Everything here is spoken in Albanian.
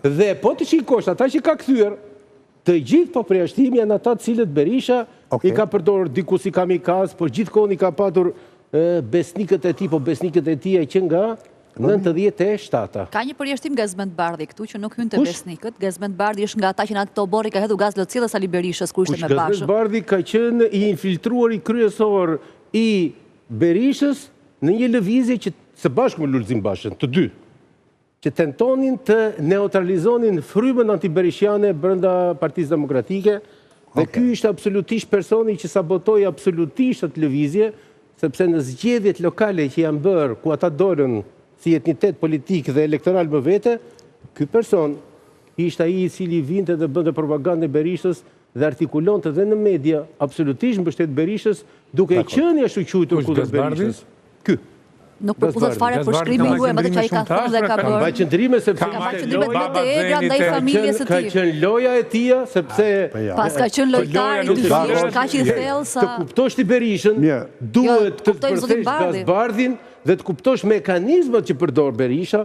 Dhe po të shikosh, ata që ka kthyer, të gjithë po përjashtimi janë ata të cilët Berisha i ka përdorur diku si kamikaz, por gjithkohën i ka patur besnikët e tij, po besnikët e tij që nga 97-a. Ka një përjashtim Gazmend Bardhi këtu që nuk hyn te besnikët. Gazmend Bardhi është nga ata që në ato borri ka hedhur gaz lotësillës Sali Berishës kur ishte me Bashën. Gazmend Bardhi ka qenë i infiltruari kryesor i Berishës në një lëvizje që së bashku me Lulzim Bashën, të dy, që tentonin të neutralizonin frymën antiberishiane brenda Partisë Demokratike, dhe ky ishte absolutisht personi që sabotoi absolutisht atë lëvizje, sepse në zgjedhjet lokale që janë bërë, ku ata dolën si etnitet politik dhe elektoral më vete, ky person ishte ai i cili vinte dhe bënte propagandë Berishës dhe artikulonte dhe në media absolutisht mbështet Berishës, duke qenë ashtu quajtur kundër Berishës. Ky nuk përputhet fare për shkrimin juaj, atë që ai ka thënë dhe ka bërë. Ka qëndrime sepse ka qëndrime të egra ndaj familjes së ka tij. qenë loja e tij, sepse pas ka qenë lojtar i dyshirë, kaq i thellë sa të kuptosh ti Berishën, duhet të përthesh Gazbardhin dhe të kuptosh mekanizmat që përdor Berisha,